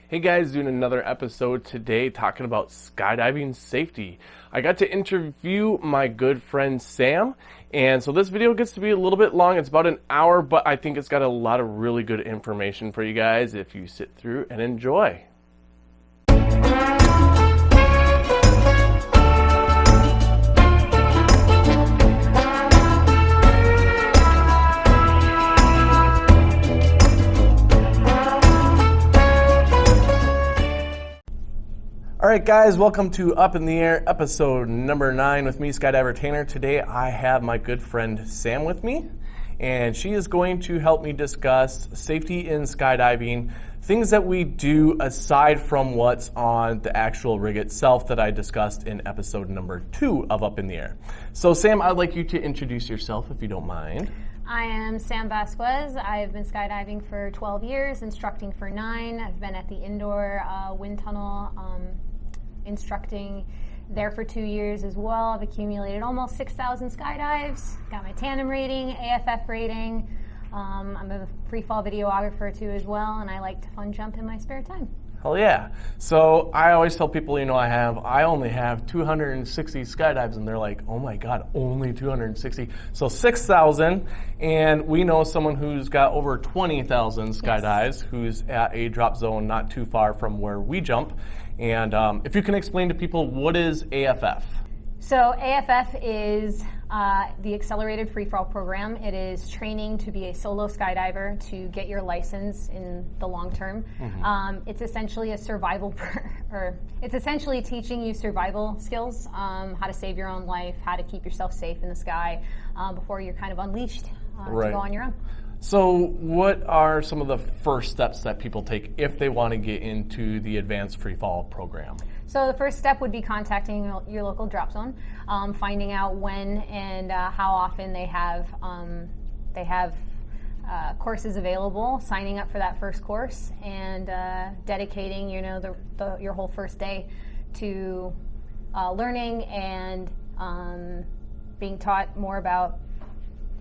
Hey guys, doing another episode today talking about skydiving safety. I got to interview my good friend Sam, and so this video gets to be a little bit long. It's about an hour, but I think it's got a lot of really good information for you guys if you sit through and enjoy. Alright guys, welcome to Up in the Air episode number 9 with me, Skydiver Tanner. Today I have my good friend Sam with me, and she is going to help me discuss safety in skydiving, things that we do aside from what's on the actual rig itself that I discussed in episode number 2 of Up in the Air. So Sam, I'd like you to introduce yourself if you don't mind. I am Sam Vasquez. I've been skydiving for 12 years, instructing for 9. I've been at the indoor wind tunnel instructing there for 2 years as well. I've accumulated almost 6,000 skydives, got my Tandem rating, AFF rating. I'm a free fall videographer too as well, and I like to fun jump in my spare time. Hell yeah. So I always tell people, I only have 260 skydives, and they're like, oh my God, only 260. So 6,000, and we know someone who's got over 20,000 skydives, who's at a drop zone not too far from where we jump. And if you can explain to people, what is AFF? So AFF is the Accelerated Freefall Program. It is training to be a solo skydiver to get your license in the long term. Mm-hmm. It's essentially a survival, it's essentially teaching you survival skills, how to save your own life, how to keep yourself safe in the sky before you're kind of unleashed to go on your own. So what are some of the first steps that people take if they want to get into the advanced freefall program? So the first step would be contacting your local drop zone, finding out when and how often they have courses available, signing up for that first course, and dedicating your whole first day to learning and being taught more about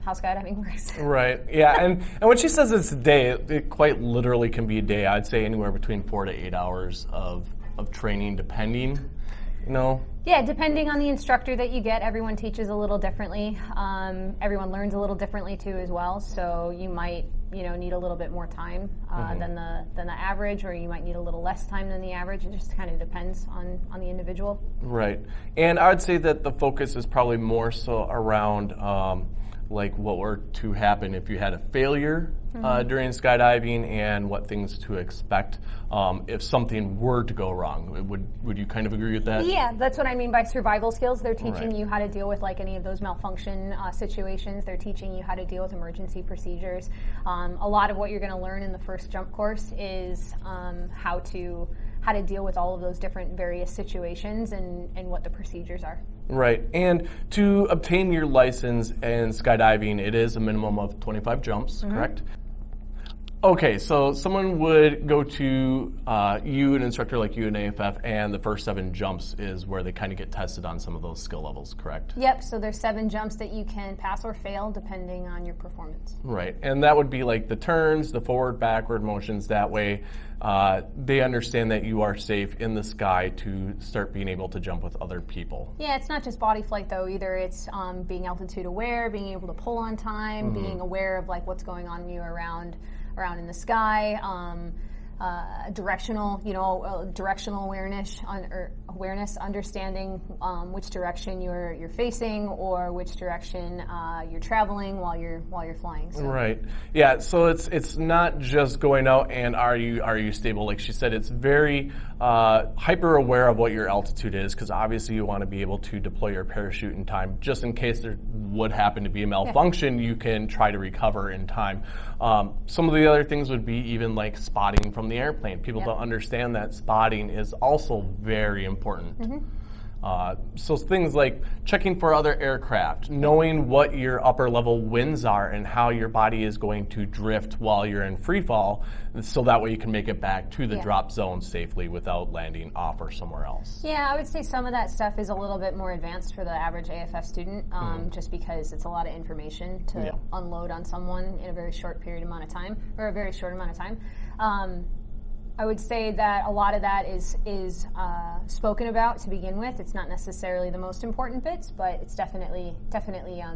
how skydiving works. Right, yeah, and when she says it's a day, it quite literally can be a day. I'd say anywhere between 4 to 8 hours of training, depending, Yeah, depending on the instructor that you get. Everyone teaches a little differently. Everyone learns a little differently too as well. So you might, need a little bit more time than the average, or you might need a little less time than the average. It just kind of depends on the individual. Right, and I would say that the focus is probably more so around like what were to happen if you had a failure during skydiving, and what things to expect if something were to go wrong. Would you kind of agree with that? Yeah, that's what I mean by survival skills. They're teaching you how to deal with like any of those malfunction situations. They're teaching you how to deal with emergency procedures. A lot of what you're going to learn in the first jump course is how to deal with all of those different various situations and what the procedures are. Right, and to obtain your license in skydiving, it is a minimum of 25 jumps, correct? Okay, so someone would go to you, an instructor like you in AFF, and the first 7 jumps is where they kind of get tested on some of those skill levels, correct? Yep, so there's 7 jumps that you can pass or fail depending on your performance. Right, and that would be like the turns, the forward, backward motions. That way they understand that you are safe in the sky to start being able to jump with other people. Yeah, it's not just body flight though either. It's being altitude aware, being able to pull on time, being aware of like what's going on you around in the sky, directional awareness, understanding which direction you're facing or which direction you're traveling while you're flying. So. Right. Yeah. So it's not just going out and are you stable? Like she said, it's very hyper aware of what your altitude is, because obviously you want to be able to deploy your parachute in time, just in case there would happen to be a malfunction. You can try to recover in time. Some of the other things would be even like spotting from the airplane. People don't understand that spotting is also very important. So things like checking for other aircraft, knowing what your upper level winds are and how your body is going to drift while you're in free fall, so that way you can make it back to the drop zone safely without landing off or somewhere else. Yeah, I would say some of that stuff is a little bit more advanced for the average AFF student, just because it's a lot of information to unload on someone in a very short amount of time. I would say that a lot of that is spoken about to begin with. It's not necessarily the most important bits, but it's definitely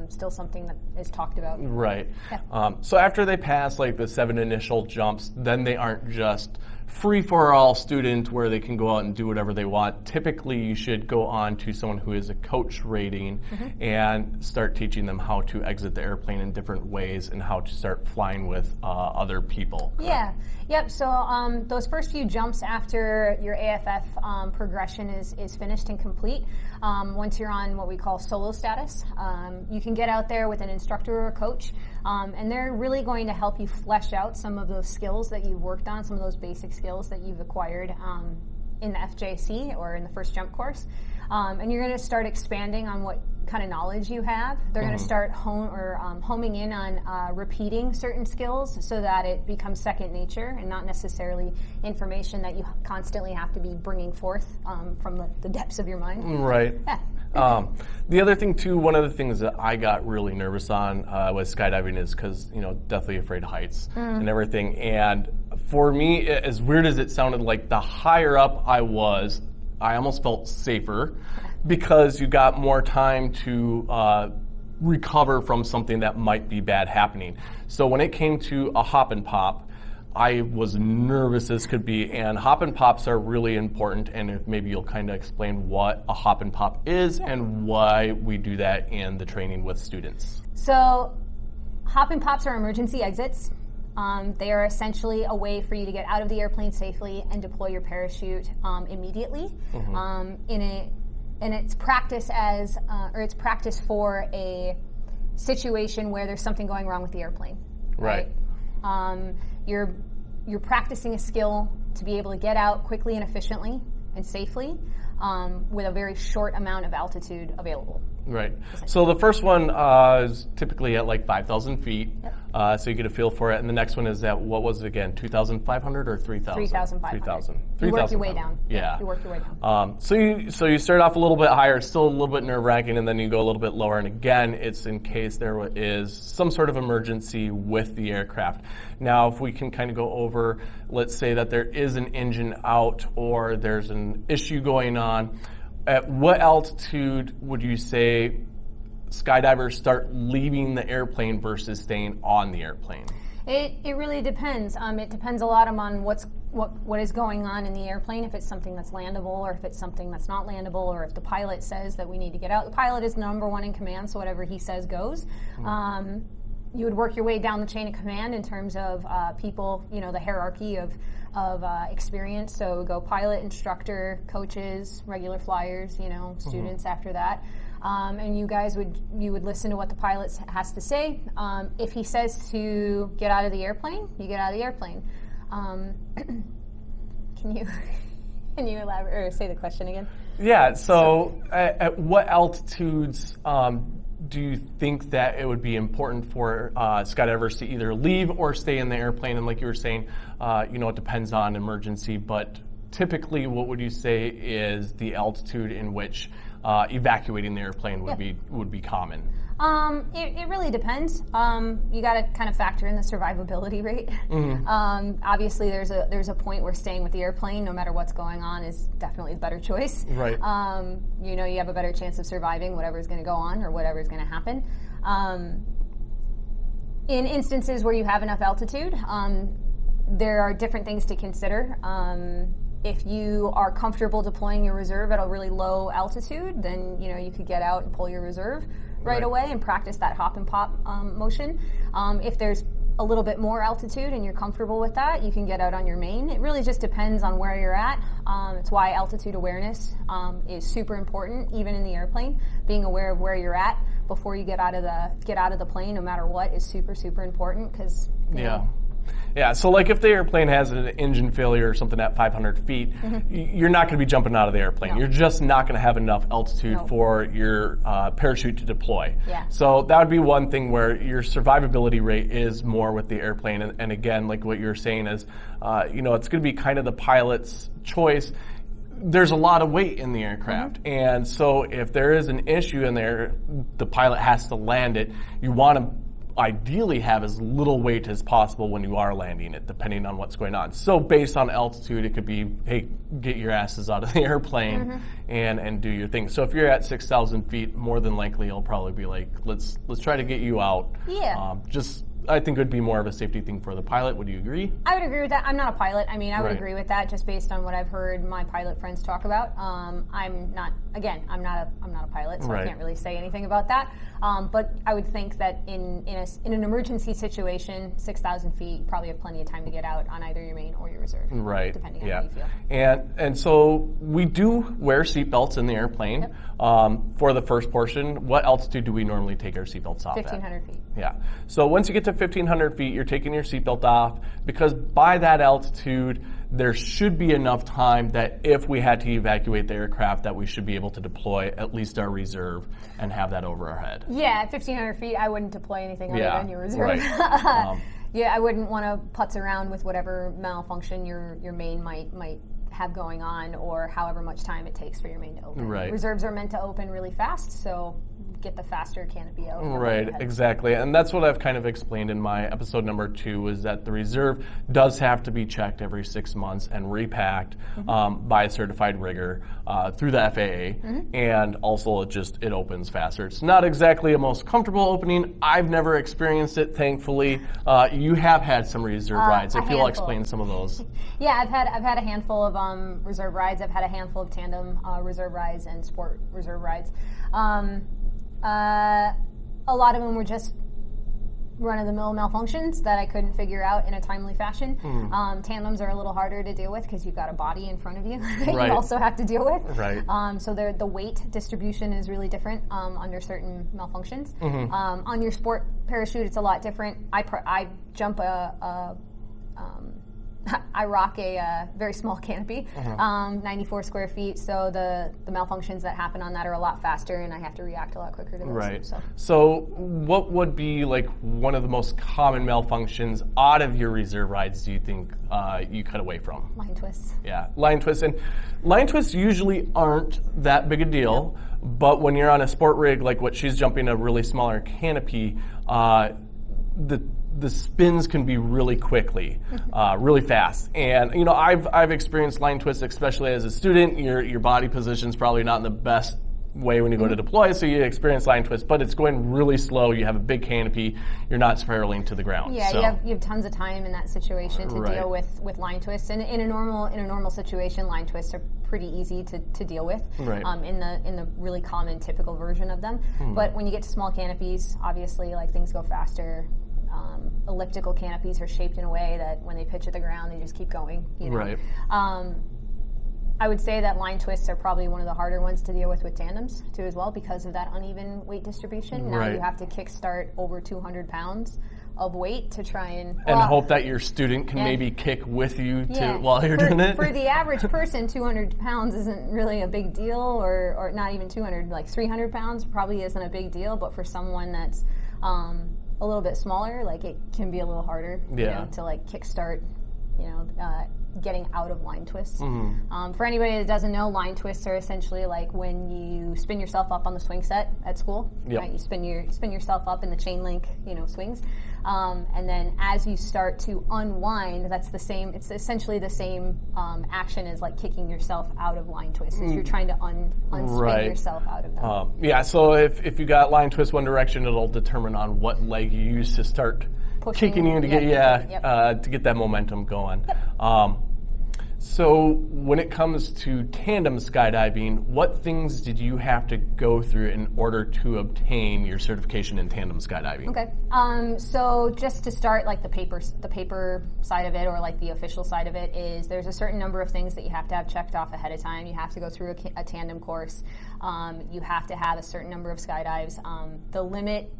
still something that is talked about. Right. Yeah. So after they pass like the 7 initial jumps, then they aren't just free for all student where they can go out and do whatever they want. Typically, you should go on to someone who is a coach rating and start teaching them how to exit the airplane in different ways and how to start flying with other people. Yeah. Yep. So those first few jumps after your AFF progression is finished and complete, once you're on what we call solo status, you can get out there with an instructor or a coach, and they're really going to help you flesh out some of those skills that you've worked on, some of those basic skills that you've acquired in the FJC or in the first jump course. And you're going to start expanding on what kind of knowledge you have. They're going to start homing in on repeating certain skills so that it becomes second nature and not necessarily information that you constantly have to be bringing forth from the depths of your mind. Right. Yeah. The other thing too, one of the things that I got really nervous on with skydiving is because, deathly afraid of heights and everything. And for me, as weird as it sounded, like the higher up I was, I almost felt safer because you got more time to recover from something that might be bad happening. So when it came to a hop and pop, I was nervous as could be, and hop and pops are really important, and if maybe you'll kind of explain what a hop and pop is and why we do that in the training with students. So hop and pops are emergency exits. They are essentially a way for you to get out of the airplane safely and deploy your parachute immediately. And it's practice it's practice for a situation where there's something going wrong with the airplane. Right. You're practicing a skill to be able to get out quickly and efficiently and safely with a very short amount of altitude available. Right. So the first one is typically at like 5,000 feet, so you get a feel for it. And the next one is at, what was it again, 2,500 or 3,000? 3,500. 3,000. You work your way down. Yeah. You work your way down. So you start off a little bit higher, still a little bit nerve-wracking, and then you go a little bit lower. And again, it's in case there is some sort of emergency with the aircraft. Now, if we can kind of go over, let's say that there is an engine out or there's an issue going on. At what altitude would you say skydivers start leaving the airplane versus staying on the airplane? It really depends. It depends a lot on what is going on in the airplane, if it's something that's landable or if it's something that's not landable, or if the pilot says that we need to get out. The pilot is number one in command, so whatever he says goes. You would work your way down the chain of command in terms of people, the hierarchy of experience. So go pilot, instructor, coaches, regular flyers, students after that. And you guys would listen to what the pilot has to say. If he says to get out of the airplane, you get out of the airplane. Can you elaborate or say the question again? Yeah. So at what altitudes do you think that it would be important for skydivers to either leave or stay in the airplane? And like you were saying, it depends on emergency, but typically what would you say is the altitude in which evacuating the airplane would be common? It really depends. You got to kind of factor in the survivability rate. Obviously, there's a point where staying with the airplane, no matter what's going on, is definitely the better choice. Right. You have a better chance of surviving whatever's going to go on or whatever's going to happen. In instances where you have enough altitude, there are different things to consider. If you are comfortable deploying your reserve at a really low altitude, then you could get out and pull your reserve right away and practice that hop and pop motion. If there's a little bit more altitude and you're comfortable with that, you can get out on your main. It really just depends on where you're at. It's why altitude awareness is super important, even in the airplane. Being aware of where you're at before you get out of the plane, no matter what, is super, super important because Yeah, so like if the airplane has an engine failure or something at 500 feet, you're not going to be jumping out of the airplane. No. You're just not going to have enough altitude for your parachute to deploy. Yeah. So that would be one thing where your survivability rate is more with the airplane. And again, like what you're saying is, it's going to be kind of the pilot's choice. There's a lot of weight in the aircraft. And so if there is an issue in there, the pilot has to land it. You want to ideally have as little weight as possible when you are landing it, depending on what's going on. So based on altitude, it could be, hey, get your asses out of the airplane and do your thing. So if you're at 6,000 feet, more than likely it'll probably be like, let's try to get you out. Yeah. I think it would be more of a safety thing for the pilot. Would you agree? I would agree with that. I'm not a pilot. I mean, I would Right. agree with that just based on what I've heard my pilot friends talk about. I'm not a pilot, so Right. I can't really say anything about that. But I would think that in an emergency situation, 6,000 feet, you probably have plenty of time to get out on either your main or your reserve. Right. Depending on yeah. how you feel. And so we do wear seatbelts in the airplane. For the first portion, what altitude do we normally take our seatbelts off 1,500 feet. Yeah. So once you get to 1,500 feet, you're taking your seatbelt off because by that altitude, there should be enough time that if we had to evacuate the aircraft, that we should be able to deploy at least our reserve and have that over our head. Yeah, at 1,500 feet, I wouldn't deploy anything other than your reserve. Right. Yeah, I wouldn't want to putz around with whatever malfunction your main might have going on, or however much time it takes for your main to open. Right. Reserves are meant to open really fast, so get the faster canopy out. Right, exactly. And that's what I've kind of explained in my episode number 2, is that the reserve does have to be checked every 6 months and repacked by a certified rigger through the FAA. And also it opens faster. It's not exactly a most comfortable opening. I've never experienced it, thankfully. You have had some reserve rides. If you'll explain some of those. Yeah, I've had a handful of reserve rides. I've had a handful of tandem reserve rides and sport reserve rides. A lot of them were just run-of-the-mill malfunctions that I couldn't figure out in a timely fashion. Tandems are a little harder to deal with because you've got a body in front of you that Right. you also have to deal with. Right. So the weight distribution is really different under certain malfunctions. On your sport parachute, it's a lot different. I jump I rock a very small canopy, 94 square feet, so the malfunctions that happen on that are a lot faster, and I have to react a lot quicker to those. Right. So what would be like one of the most common malfunctions out of your reserve rides do you think you cut away from? line twists. Yeah, line twists. And line twists usually aren't that big a deal, but when you're on a sport rig, like what she's jumping, a really smaller canopy, the spins can be really quickly, really fast. And you know, I've experienced line twists, especially as a student. Your body position's probably not in the best way when you go to deploy, so you experience line twists, but it's going really slow. You have a big canopy. You're not spiraling to the ground. Yeah, so. you have tons of time in that situation to deal with line twists. And in a normal situation, line twists are pretty easy to deal with. Right. In the really common typical version of them. But when you get to small canopies, obviously like things go faster. Elliptical canopies are shaped in a way that when they pitch at the ground, they just keep going. You know? Right. I would say that line twists are probably one of the harder ones to deal with tandems too as well, because of that uneven weight distribution. Now you have to kickstart over 200 pounds of weight to try and hope that your student can maybe kick with you while you're doing it. For the average person, 200 pounds isn't really a big deal, or not even 200, like 300 pounds probably isn't a big deal, but for someone that's a little bit smaller, like it can be a little harder you know, to like kickstart, getting out of line twists. For anybody that doesn't know, line twists are essentially like when you spin yourself up on the swing set at school. Right? You spin yourself up in the chain link, swings, and then as you start to unwind, that's the same. It's essentially the same action as like kicking yourself out of line twists. You're trying to unspin yourself out of them. So if you got line twist one direction, it'll determine on what leg you use to start kicking you to get to get that momentum going. So when it comes to tandem skydiving, what things did you have to go through in order to obtain your certification in tandem skydiving? Okay. So just to start, like the paper side of it, or like the official side of it, is there's a certain number of things that you have to have checked off ahead of time. You have to go through a tandem course. You have to have a certain number of skydives. The limit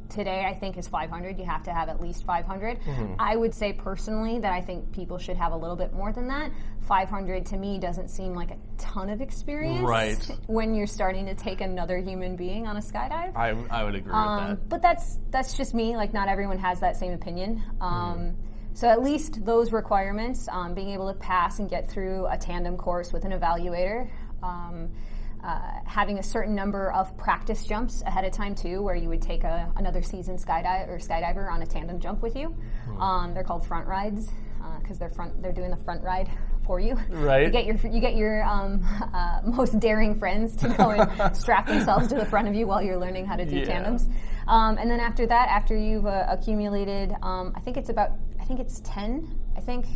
today, I think, is 500. You have to have at least 500. I would say personally that I think people should have a little bit more than that. 500 to me doesn't seem like a ton of experience when you're starting to take another human being on a skydive. I would agree with that. But that's just me. Like, not everyone has that same opinion. So at least those requirements, being able to pass and get through a tandem course with an evaluator, having a certain number of practice jumps ahead of time too, where you would take another seasoned skydiver on a tandem jump with you. They're called front rides because they're doing the front ride for you. Right. You get your most daring friends to go and strap themselves to the front of you while you're learning how to do tandems. And then after that, after you've accumulated, I think it's 10. I think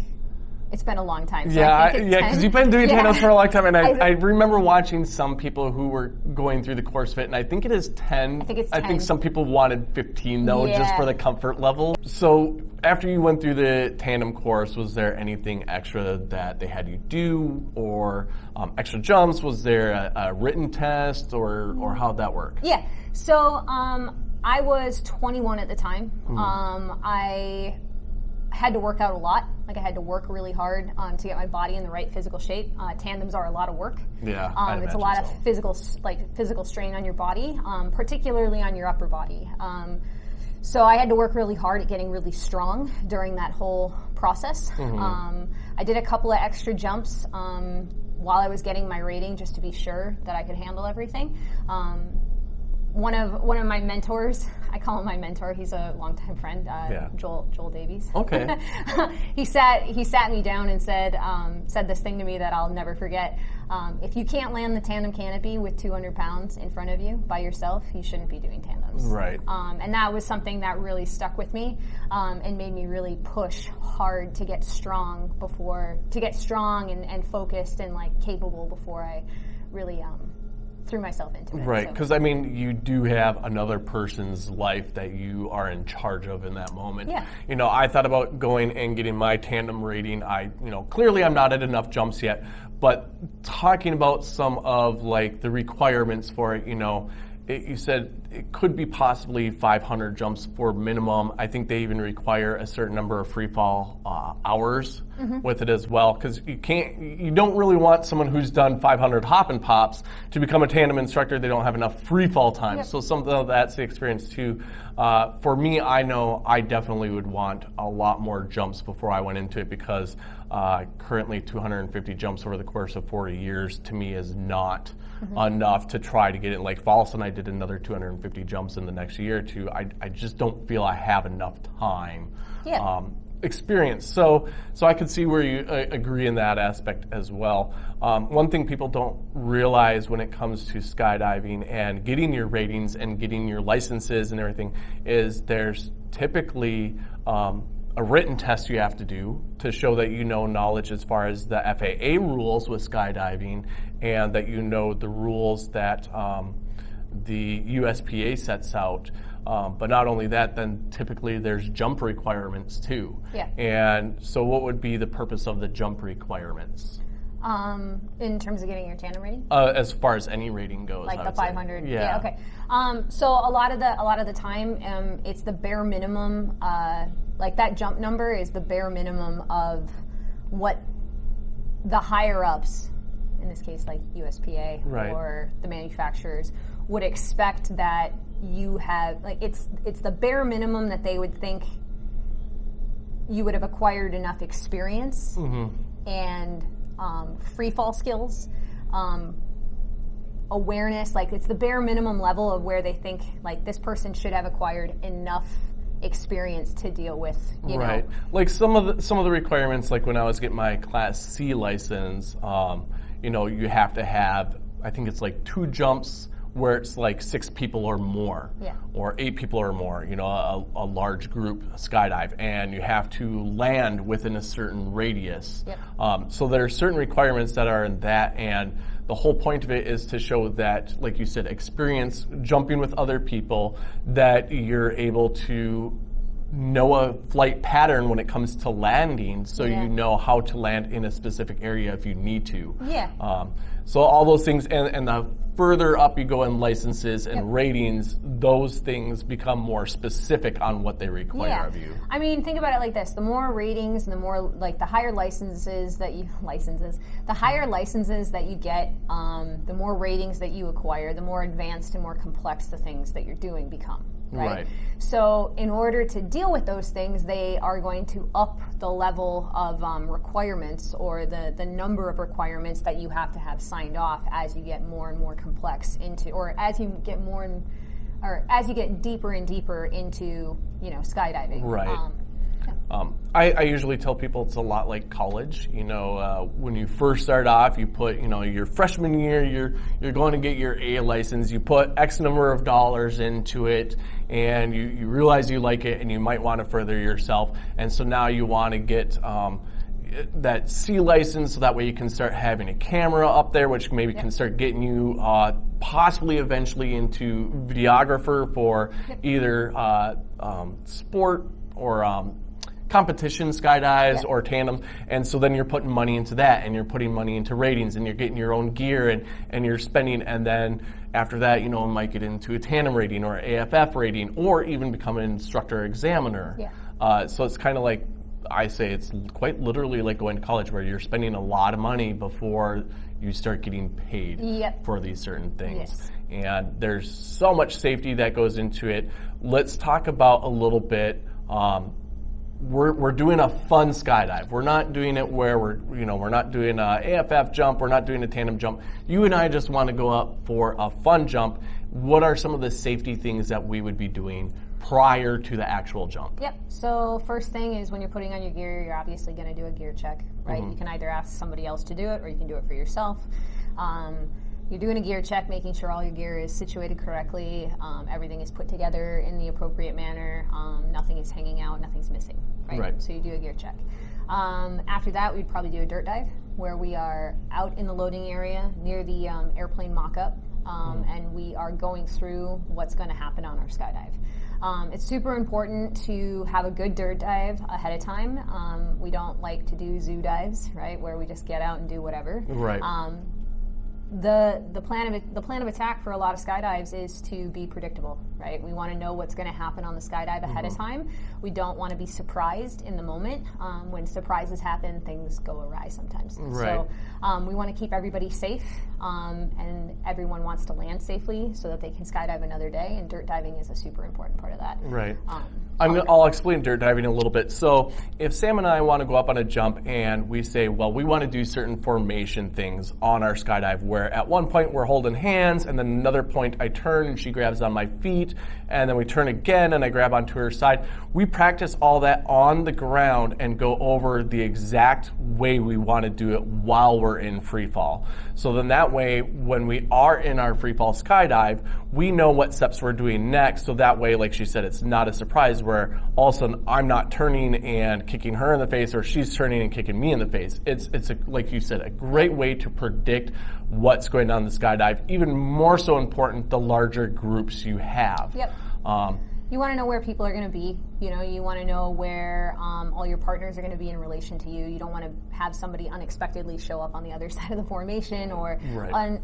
it's been a long time. So because you've been doing tandems for a long time, and I remember watching some people who were going through the course fit, and I think it is 10. I think it's 10. I think some people wanted 15 though, just for the comfort level. So after you went through the tandem course, was there anything extra that they had you do, or extra jumps? Was there a written test, or how'd that work? Yeah. So I was 21 at the time. I had to work out a lot. Like I had to work really hard to get my body in the right physical shape. Tandems are a lot of work. Yeah, it's a lot of physical strain on your body, particularly on your upper body. So I had to work really hard at getting really strong during that whole process. I did a couple of extra jumps while I was getting my rating, just to be sure that I could handle everything. One of my mentors, I call him my mentor. He's a longtime friend, Joel Davies. Okay. He sat me down and said this thing to me that I'll never forget. If you can't land the tandem canopy with 200 pounds in front of you by yourself, you shouldn't be doing tandems. Right. And that was something that really stuck with me and made me really push hard to get strong and focused and like capable before I really threw myself into it. Right, because you do have another person's life that you are in charge of in that moment. Yeah. I thought about going and getting my tandem rating. Clearly I'm not at enough jumps yet, but talking about some of like the requirements for it, you said it could be possibly 500 jumps for minimum. I think they even require a certain number of free fall hours with it as well, because you don't really want someone who's done 500 hop and pops to become a tandem instructor. They don't have enough free fall time. Yep. So some of that's the experience too. For me, I know I definitely would want a lot more jumps before I went into it, because currently 250 jumps over the course of 40 years to me is not enough to try to get it. Like False and I did another 250 jumps in the next year or two. I just don't feel I have enough time. Experience. So I could see where you agree in that aspect as well. One thing people don't realize when it comes to skydiving and getting your ratings and getting your licenses and everything is there's typically a written test you have to do to show that you know knowledge as far as the FAA rules with skydiving, and that you know the rules that the USPA sets out. But not only that, then typically there's jump requirements too. Yeah. And so what would be the purpose of the jump requirements? In terms of getting your tandem rating? As far as any rating goes. Like the 500? Say. Yeah. Okay. So a lot of the time, it's the bare minimum, like that jump number is the bare minimum of what the higher ups, in this case like USPA or the manufacturers, would expect that you have. Like it's the bare minimum that they would think you would have acquired enough experience and free fall skills, awareness. Like it's the bare minimum level of where they think like this person should have acquired enough experience to deal with, you know. Like some of the requirements, like when I was getting my Class C license, you have to have, I think it's like 2 jumps where it's like 6 people or more, or 8 people or more, a large group skydive, and you have to land within a certain radius. So there are certain requirements that are in that, and the whole point of it is to show that, like you said, experience jumping with other people, that you're able to know a flight pattern when it comes to landing, so you know how to land in a specific area if you need to. So all those things, and the further up you go in licenses and ratings, those things become more specific on what they require of you. I mean, think about it like this: the more ratings, and the more like the higher licenses that you get, the more ratings that you acquire, the more advanced and more complex the things that you're doing become. right? So in order to deal with those things, they are going to up the level of requirements, or the number of requirements that you have to have signed off as you get more and more complex into, or as you get as you get deeper and deeper into, skydiving. Right. I usually tell people it's a lot like college. When you first start off, you put, your freshman year, you're going to get your A license. You put X number of dollars into it, and you realize you like it, and you might want to further yourself. And so now you want to get that C license, so that way you can start having a camera up there, which maybe can start getting you possibly eventually into videographer for either sport or competition skydives or tandems. And so then you're putting money into that, and you're putting money into ratings, and you're getting your own gear, and you're spending, and then after that, might get into a tandem rating or AFF rating, or even become an instructor examiner. So it's kind of like, I say it's quite literally like going to college, where you're spending a lot of money before you start getting paid for these certain things. And there's so much safety that goes into it. Let's talk about a little bit. We're doing a fun skydive. We're not doing it where we're not doing a AFF jump. We're not doing a tandem jump. You and I just want to go up for a fun jump. What are some of the safety things that we would be doing prior to the actual jump? So first thing is, when you're putting on your gear, you're obviously going to do a gear check, right? You can either ask somebody else to do it, or you can do it for yourself. You're doing a gear check, making sure all your gear is situated correctly, everything is put together in the appropriate manner, nothing is hanging out, nothing's missing, right? So you do a gear check. After that, we'd probably do a dirt dive, where we are out in the loading area near the airplane mock-up, and we are going through what's going to happen on our skydive. It's super important to have a good dirt dive ahead of time. We don't like to do zoo dives, right, where we just get out and do whatever. The plan of attack for a lot of skydives is to be predictable, right? We want to know what's going to happen on the skydive ahead of time. We don't want to be surprised in the moment. When surprises happen, things go awry sometimes. So we want to keep everybody safe, and everyone wants to land safely so that they can skydive another day, and dirt diving is a super important part of that. I'll explain dirt diving a little bit. So if Sam and I want to go up on a jump, and we say, well, we want to do certain formation things on our skydive, where at one point we're holding hands, and then another point I turn and she grabs on my feet, and then we turn again and I grab onto her side. We practice all that on the ground and go over the exact way we want to do it while we're in free fall. So then that way, when we are in our free fall skydive, we know what steps we're doing next. So that way, like she said, it's not a surprise where all of a sudden I'm not turning and kicking her in the face, or she's turning and kicking me in the face. It's like you said, a great way to predict what's going on in the skydive. Even more so important, the larger groups you have. You want to know where people are going to be. You want to know where all your partners are going to be in relation to you. You don't want to have somebody unexpectedly show up on the other side of the formation, or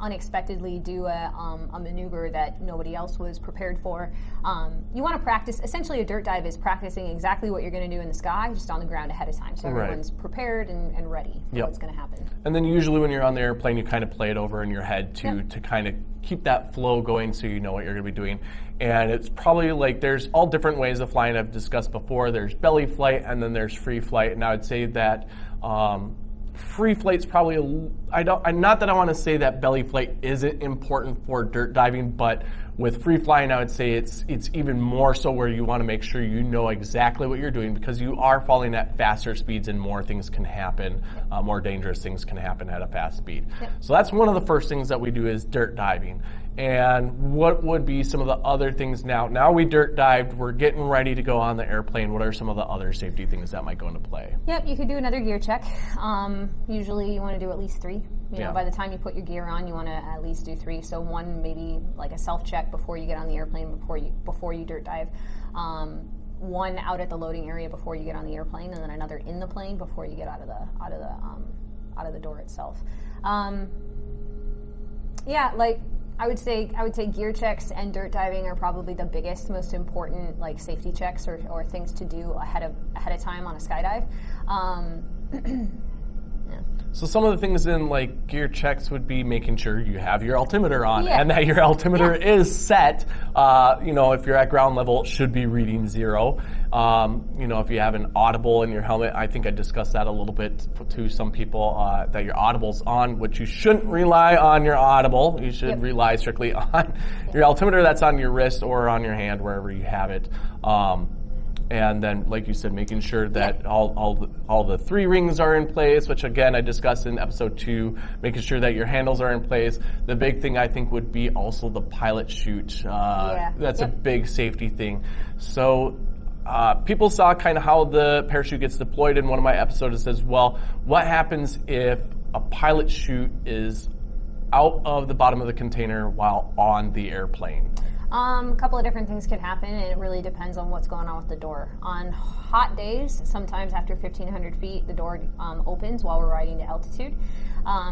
unexpectedly do a maneuver that nobody else was prepared for. You want to practice. Essentially, a dirt dive is practicing exactly what you're going to do in the sky, just on the ground ahead of time, so everyone's prepared and ready for what's going to happen. And then usually when you're on the airplane, you kind of play it over in your head to kind of keep that flow going, so you know what you're going to be doing. And it's probably like, there's all different ways of flying I've discussed before. There's belly flight, and then there's free flight. And I would say that free flight's probably, not that I want to say that belly flight isn't important for dirt diving, but with free flying, I would say it's even more so, where you want to make sure you know exactly what you're doing, because you are falling at faster speeds and more things can happen, more dangerous things can happen at a fast speed. So that's one of the first things that we do is dirt diving. And what would be some of the other things now? Now we dirt dived, we're getting ready to go on the airplane. What are some of the other safety things that might go into play? You could do another gear check. Usually you want to do at least 3. You know, by the time you put your gear on, you want to at least do 3. So one, maybe like a self-check before you get on the airplane, before you dirt dive. One out at the loading area before you get on the airplane, and then another in the plane before you get out of the door itself. I would say gear checks and dirt diving are probably the biggest, most important safety checks or things to do ahead of time on a skydive. So some of the things in like gear checks would be making sure you have your altimeter on Yeah. and that your altimeter is set. If you're at ground level, it should be reading 0. If you have an audible in your helmet, I think I discussed that a little bit to some people, that your audible's on, which you shouldn't rely on your audible. You should rely strictly on your altimeter that's on your wrist or on your hand, wherever you have it. And then, like you said, making sure that all the 3 rings are in place, which again I discussed in episode 2. Making sure that your handles are in place. The big thing I think would be also the pilot chute. That's a big safety thing. So people saw kind of how the parachute gets deployed in one of my episodes. It says, well, what happens if a pilot chute is out of the bottom of the container while on the airplane? A couple of different things could happen, and it really depends on what's going on with the door. On hot days, sometimes after 1,500 feet, the door opens while we're riding to altitude.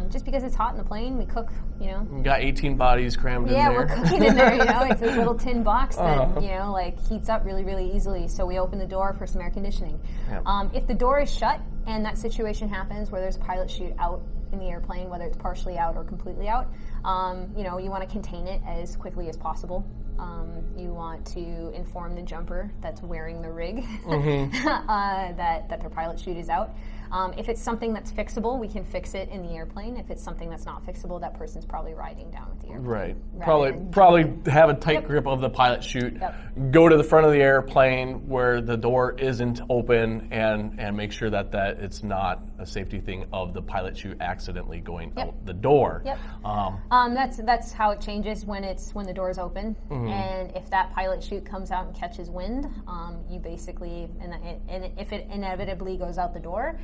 Just because it's hot in the plane, we cook, We got 18 bodies crammed in there. Yeah, we're cooking in there, It's a little tin box that, heats up really, really easily. So we open the door for some air conditioning. Yeah. If the door is shut and that situation happens where there's a pilot chute out in the airplane, whether it's partially out or completely out, you want to contain it as quickly as possible. You want to inform the jumper that's wearing the rig that their pilot chute is out. If it's something that's fixable, we can fix it in the airplane. If it's something that's not fixable, that person's probably riding down with the airplane. Right. Probably have a tight grip of the pilot chute. Go to the front of the airplane where the door isn't open and make sure that it's not a safety thing of the pilot chute accidentally going out the door. That's how it changes when the door is open. And if that pilot chute comes out and catches wind, you basically, and if it inevitably goes out the door,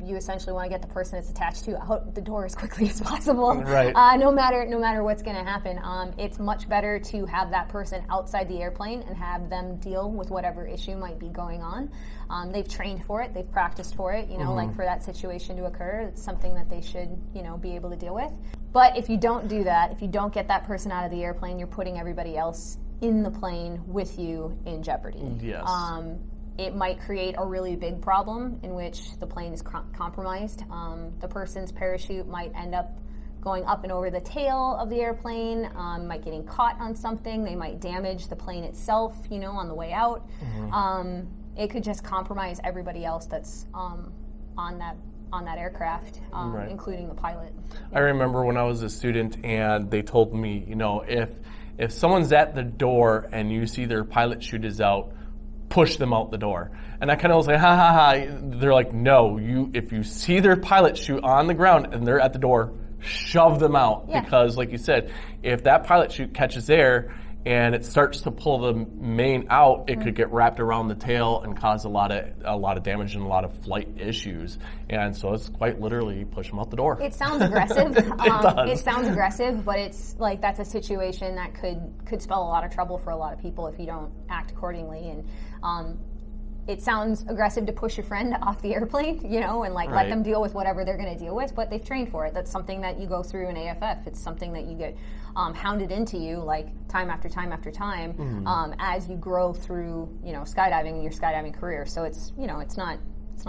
you essentially want to get the person it's attached to out the door as quickly as possible. Right. No matter what's going to happen. It's much better to have that person outside the airplane and have them deal with whatever issue might be going on. They've trained for it. They've practiced for it. Like for that situation to occur, it's something that they should, be able to deal with. But if you don't do that, if you don't get that person out of the airplane, you're putting everybody else in the plane with you in jeopardy. Yes. It might create a really big problem in which the plane is compromised. The person's parachute might end up going up and over the tail of the airplane, might getting caught on something. They might damage the plane itself, on the way out. It could just compromise everybody else that's on that aircraft, including the pilot. I remember when I was a student and they told me, if someone's at the door and you see their pilot chute is out, push them out the door. And I kind of was like, ha ha ha. They're like, no, if you see their pilot chute on the ground and they're at the door, shove them out. Because like you said, if that pilot chute catches air and it starts to pull the main out, it could get wrapped around the tail and cause a lot of damage and a lot of flight issues. And so it's quite literally push them out the door. It sounds aggressive. It sounds aggressive, but it's like that's a situation that could spell a lot of trouble for a lot of people if you don't act accordingly. And it sounds aggressive to push your friend off the airplane, and let them deal with whatever they're going to deal with, but they've trained for it. That's something that you go through in AFF. It's something that you get hounded into you time after time after time as you grow through, skydiving and your skydiving career. So it's not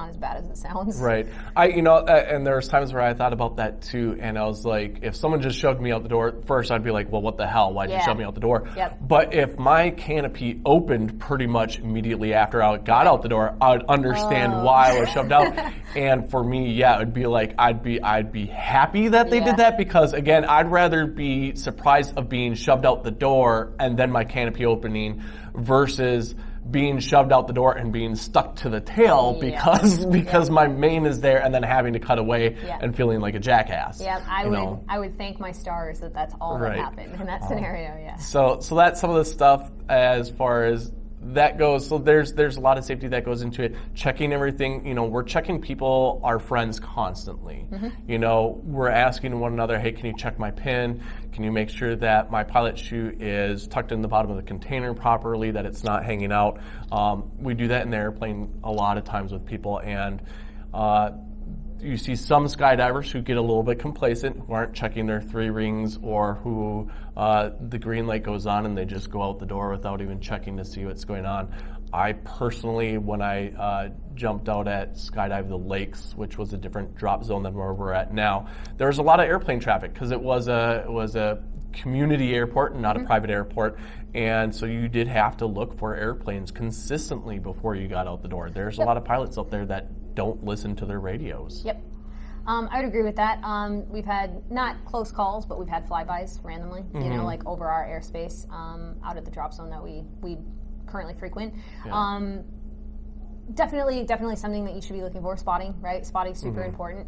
as bad as it sounds. Right. And there's times where I thought about that too, and I was like, if someone just shoved me out the door, first I'd be like, well, what the hell? Why'd you shove me out the door? But if my canopy opened pretty much immediately after I got out the door, I would understand why I was shoved out. And for me, it would be like, I'd be happy that they did that, because again, I'd rather be surprised of being shoved out the door and then my canopy opening versus being shoved out the door and being stuck to the tail because my main is there and then having to cut away and feeling like a jackass. I would thank my stars that that's all that happened in that scenario. So that's some of the stuff as far as that goes. So there's a lot of safety that goes into it. Checking everything, we're checking people, our friends constantly. We're asking one another, hey, can you check my pin? Can you make sure that my pilot chute is tucked in the bottom of the container properly, that it's not hanging out? We do that in the airplane a lot of times with people, and you see some skydivers who get a little bit complacent, who aren't checking their 3 rings, or who the green light goes on and they just go out the door without even checking to see what's going on. I personally, when I jumped out at Skydive the Lakes, which was a different drop zone than where we're at now, there was a lot of airplane traffic because it was a community airport and not a private airport, and so you did have to look for airplanes consistently before you got out the door. There's a lot of pilots out there that don't listen to their radios. Yep. I would agree with that. We've had not close calls, but we've had flybys randomly, you know, like over our airspace out at the drop zone that we currently frequent. Yeah. Definitely something that you should be looking for. Spotting, right? Spotting is super important.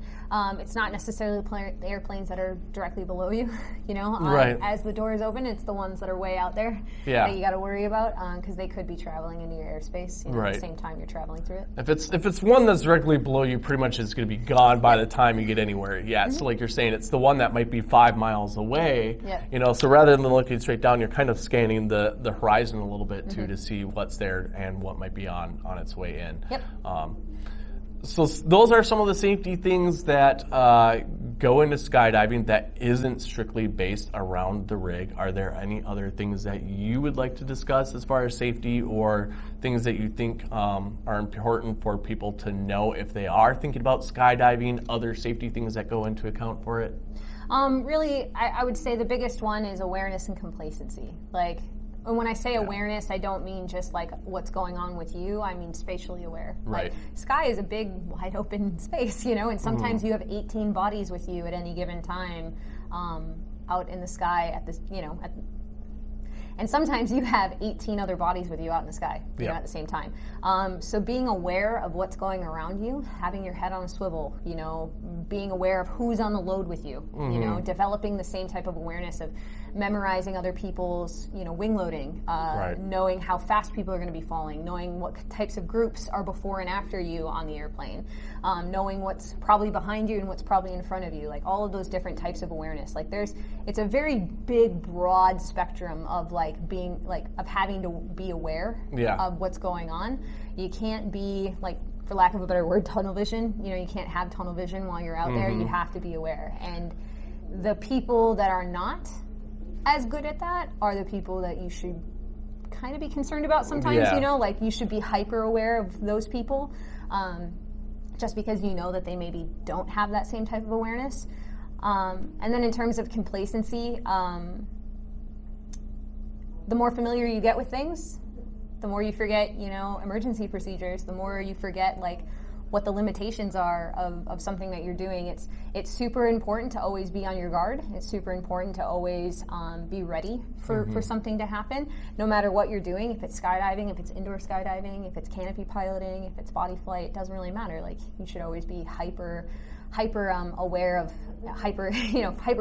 It's not necessarily the airplanes that are directly below you, you know. Right. As the doors open, it's the ones that are way out there that you got to worry about because they could be traveling into your airspace, you know, at the same time you're traveling through it. If it's one that's directly below you, pretty much it's going to be gone by the time you get anywhere. Yeah. So like you're saying, it's the one that might be 5 miles away. Yeah. You know, so rather than looking straight down, you're kind of scanning the horizon a little bit too to see what's there and what might be on its way in. Yep. So those are some of the safety things that go into skydiving that isn't strictly based around the rig. Are there any other things that you would like to discuss as far as safety, or things that you think are important for people to know if they are thinking about skydiving, other safety things that go into account for it? Really, I would say the biggest one is awareness and complacency. Like, and when I say awareness, I don't mean just like what's going on with you. I mean spatially aware. Right. Like, sky is a big, wide open space, you know, and sometimes you have 18 bodies with you at any given time out in the sky at this, you know, and sometimes you have 18 other bodies with you out in the sky, you know, at the same time. So being aware of what's going around you, having your head on a swivel, you know, being aware of who's on the load with you, you know, developing the same type of awareness of memorizing other people's, you know, wing loading, knowing how fast people are going to be falling, knowing what types of groups are before and after you on the airplane, knowing what's probably behind you and what's probably in front of you, like all of those different types of awareness. Like it's a very big, broad spectrum of of having to be aware of what's going on. You can't be, like, for lack of a better word, tunnel vision. You know, you can't have tunnel vision while you're out there. You have to be aware. And the people that are not as good at that are the people that you should kind of be concerned about sometimes, you know, like you should be hyper aware of those people just because you know that they maybe don't have that same type of awareness. And then in terms of complacency, the more familiar you get with things, the more you forget, you know, emergency procedures, the more you forget, like, what the limitations are of something that you're doing. It's super important to always be on your guard. It's super important to always be ready for something to happen, no matter what you're doing. If it's skydiving, if it's indoor skydiving, if it's canopy piloting, if it's body flight, it doesn't really matter. Like, you should always be hyper aware of, hyper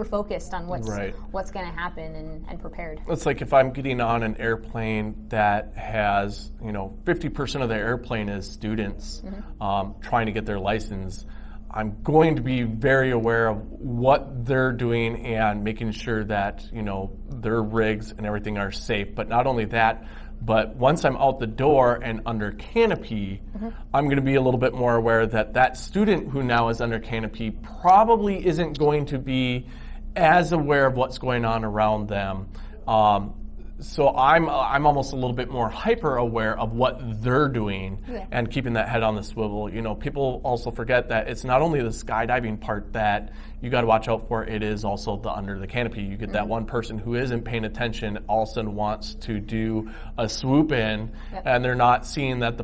focused on what's going to happen and prepared. It's like if I'm getting on an airplane that has, you know, 50% of the airplane is students trying to get their license, I'm going to be very aware of what they're doing and making sure that, you know, their rigs and everything are safe. But not only that, but once I'm out the door and under canopy, I'm going to be a little bit more aware that student who now is under canopy probably isn't going to be as aware of what's going on around them. So I'm almost a little bit more hyper aware of what they're doing and keeping that head on the swivel. You know, people also forget that it's not only the skydiving part that you got to watch out for, it is also the under the canopy. You get that one person who isn't paying attention, all of a sudden wants to do a swoop in, and they're not seeing that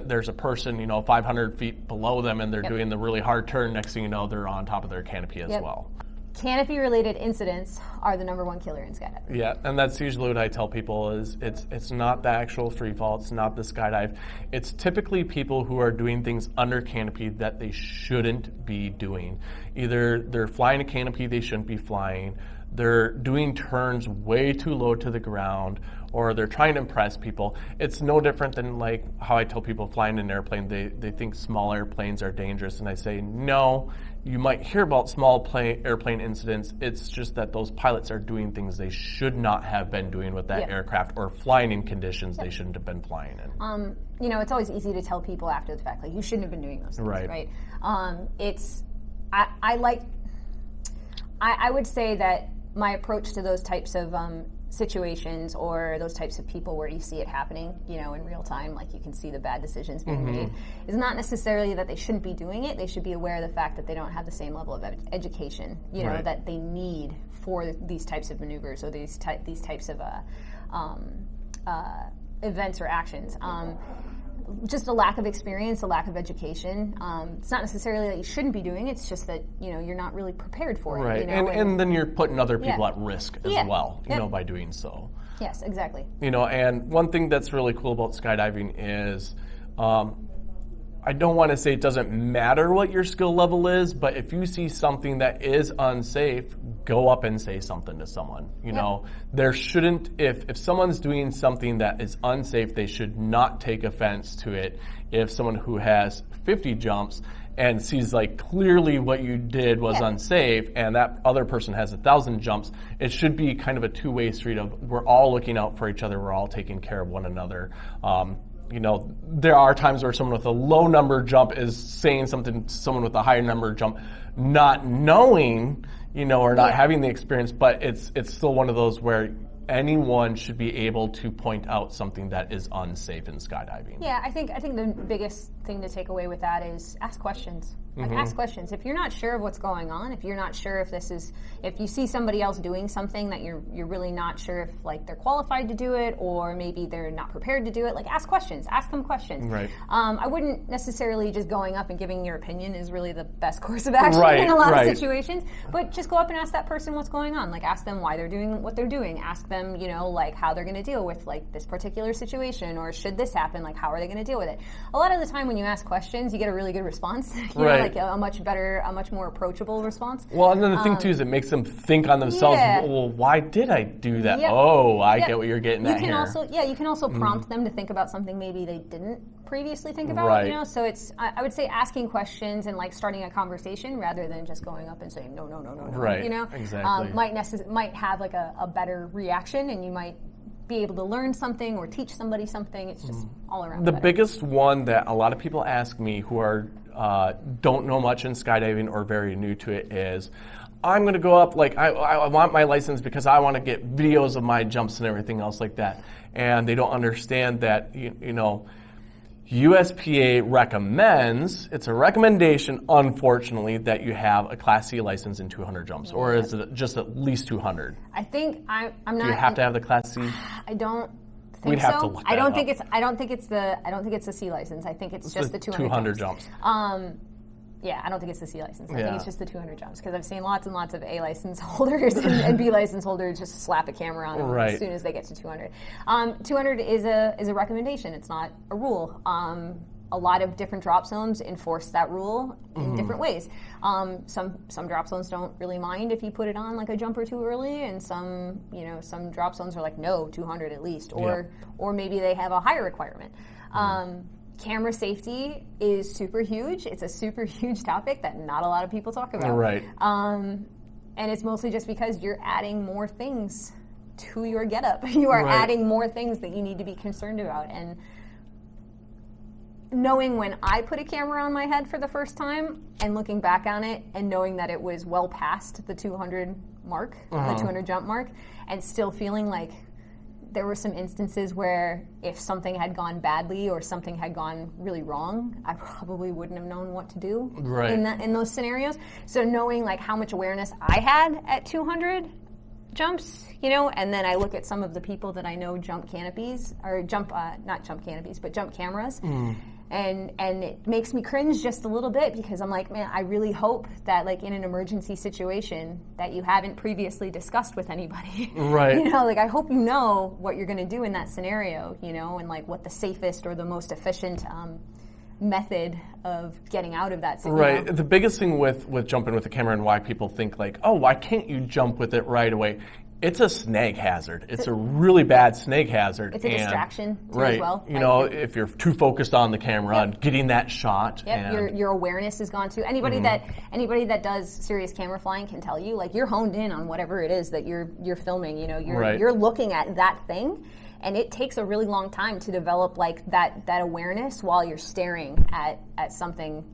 there's a person, you know, 500 feet below them, and they're doing the really hard turn. Next thing you know, they're on top of their canopy as well. Canopy-related incidents are the #1 killer in skydiving. Yeah, and that's usually what I tell people is it's not the actual free fall, it's not the skydive. It's typically people who are doing things under canopy that they shouldn't be doing. Either they're flying a canopy they shouldn't be flying, they're doing turns way too low to the ground, or they're trying to impress people. It's no different than like how I tell people flying an airplane, they think small airplanes are dangerous, and I say, no, you might hear about small airplane incidents. It's just that those pilots are doing things they should not have been doing with that aircraft, or flying in conditions they shouldn't have been flying in. You know, it's always easy to tell people after the fact, like, you shouldn't have been doing those things, right? I would say that my approach to those types of situations or those types of people where you see it happening, in real time, like you can see the bad decisions being made, is not necessarily that they shouldn't be doing it. They should be aware of the fact that they don't have the same level of education, Right. that they need for these types of maneuvers or these types of events or actions. Just a lack of experience, a lack of education. It's not necessarily that you shouldn't be doing it. It's just that you're not really prepared for it. Right, and then you're putting other people Yeah. at risk as Yeah. well, Yep. by doing so. Yes, exactly. And one thing that's really cool about skydiving is, I don't want to say it doesn't matter what your skill level is, but if you see something that is unsafe, go up and say something to someone. There shouldn't, if someone's doing something that is unsafe, they should not take offense to it. If someone who has 50 jumps and sees like clearly what you did was Yeah. unsafe, and that other person has 1,000 jumps, it should be kind of a two-way street of we're all looking out for each other, we're all taking care of one another. There are times where someone with a low number jump is saying something to someone with a higher number jump, not knowing, or not Yeah. having the experience, but it's still one of those where anyone should be able to point out something that is unsafe in skydiving. Yeah, I think the biggest thing to take away with that is ask questions. Like ask questions. If you're not sure of what's going on, if you're not sure if you see somebody else doing something that you're really not sure if like they're qualified to do it or maybe they're not prepared to do it, like ask questions. Ask them questions. Right. I wouldn't necessarily just going up and giving your opinion is really the best course of action Right, in a lot right. of situations. But just go up and ask that person what's going on. Like ask them why they're doing what they're doing. Ask them, like how they're going to deal with like this particular situation or should this happen, like how are they going to deal with it. A lot of the time when you ask questions, you get a really good response. Right. Like a much more approachable response. Well, and then the thing too is it makes them think on themselves. Yeah. Well, why did I do that? Yep. Oh, I Yep. get what you're getting You at can here. also, you can also prompt them to think about something maybe they didn't previously think about. Right. So it's I would say asking questions and like starting a conversation rather than just going up and saying no. Right. Exactly. Might have like a better reaction, and you might be able to learn something or teach somebody something. It's just all around. The better. biggest one that a lot of people ask me who are don't know much in skydiving or very new to it is, I'm going to go up, like I want my license because I want to get videos of my jumps and everything else like that. And they don't understand that, USPA recommends, it's a recommendation, unfortunately, that you have a Class C license in 200 jumps, or is it just at least 200? I think I'm not. Do you have to have the Class C? I don't think We'd have so. to look I that don't up. think it's the C license. I think it's just the 200 jumps. Yeah, I don't think it's the C license. I Yeah. think it's just the 200 jumps because I've seen lots and lots of A license holders and B license holders just slap a camera on them Right. as soon as they get to 200. 200 is a recommendation. It's not a rule. A lot of different drop zones enforce that rule in different ways. Some drop zones don't really mind if you put it on like a jump or two early, and some drop zones are like no, 200 at least, or maybe they have a higher requirement. Camera safety is super huge. It's a super huge topic that not a lot of people talk about. Right. And it's mostly just because you're adding more things to your getup. You are Right. adding more things that you need to be concerned about. And knowing when I put a camera on my head for the first time and looking back on it and knowing that it was well past the 200 mark, the 200 jump mark, and still feeling like there were some instances where if something had gone badly or something had gone really wrong, I probably wouldn't have known what to do Right. in those scenarios. So knowing like how much awareness I had at 200 jumps, and then I look at some of the people that I know jump canopies or not jump canopies, but jump cameras. And it makes me cringe just a little bit because I'm like, man, I really hope that like in an emergency situation that you haven't previously discussed with anybody. Right. Like I hope you know what you're going to do in that scenario, and like what the safest or the most efficient method of getting out of that scenario. Right. The biggest thing with jumping with the camera and why people think like, oh, why can't you jump with it right away? It's a snag hazard. It's a really bad snag hazard. It's a distraction too, right. as well. If you're too focused on the camera and getting that shot. Yep, and your awareness is gone too. Anybody that does serious camera flying can tell you, like you're honed in on whatever it is that you're filming. You're looking at that thing, and it takes a really long time to develop like that awareness while you're staring at something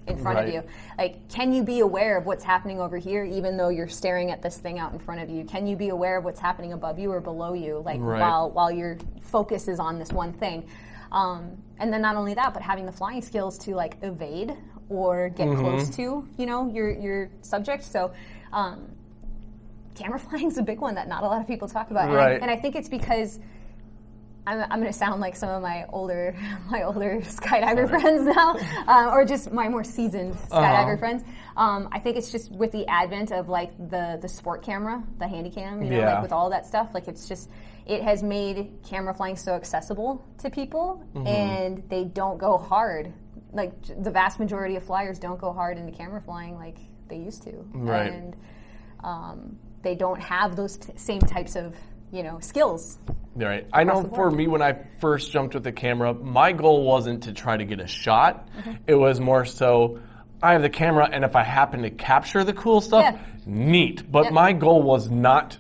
in front of you. Like, can you be aware of what's happening over here, even though you're staring at this thing out in front of you? Can you be aware of what's happening above you or below you, like while your focus is on this one thing? And then not only that, but having the flying skills to like evade or get close to, you know, your subject. So camera flying is a big one that not a lot of people talk about. And I think it's because I'm going to sound like some of my older skydiver friends now, or just my more seasoned skydiver friends. I think it's just with the advent of like the sport camera, the handy cam, you know, like with all that stuff, like it's just, it has made camera flying so accessible to people, and they don't go hard. Like the vast majority of flyers don't go hard into camera flying like they used to. And they don't have those same types of, you know, skills. Right. I know for me, when I first jumped with the camera, my goal wasn't to try to get a shot. It was more so, I have the camera, and if I happen to capture the cool stuff, neat. But my goal was not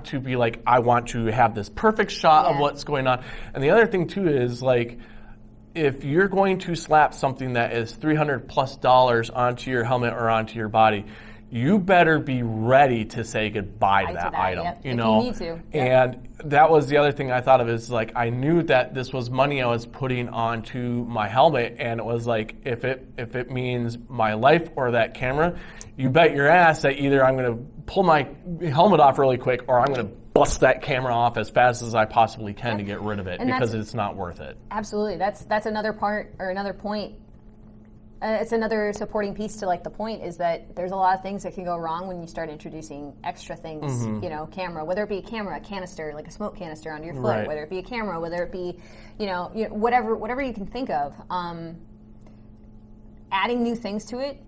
to be like, I want to have this perfect shot of what's going on. And the other thing too is like, if you're going to slap something that is $300+ onto your helmet or onto your body, you better be ready to say goodbye to that item, you know? You need to. And that was the other thing I thought of, is like, I knew that this was money I was putting onto my helmet, and it was like, if it means my life or that camera, you bet your ass that either I'm going to pull my helmet off really quick, or I'm going to bust that camera off as fast as I possibly can to get rid of it, and because it's not worth it. Absolutely. That's another part, or another point. It's another supporting piece to like the point, is that there's a lot of things that can go wrong when you start introducing extra things, you know, camera, whether it be a camera, a canister, like a smoke canister onto your foot, whether it be a camera, whether it be, you know, whatever you can think of. Adding new things to it,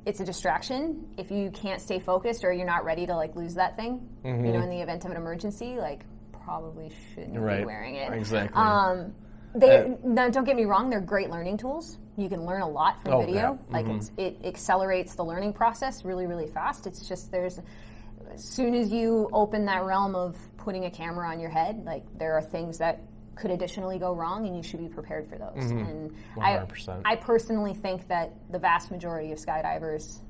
it's a distraction. If you can't stay focused, or you're not ready to like lose that thing, you know, in the event of an emergency, like probably shouldn't be wearing it. Exactly. Now, don't get me wrong, they're great learning tools. You can learn a lot from video. Like it accelerates the learning process really, really fast. It's just as soon as you open that realm of putting a camera on your head, like there are things that could additionally go wrong, and you should be prepared for those. And 100%. I personally think that the vast majority of skydivers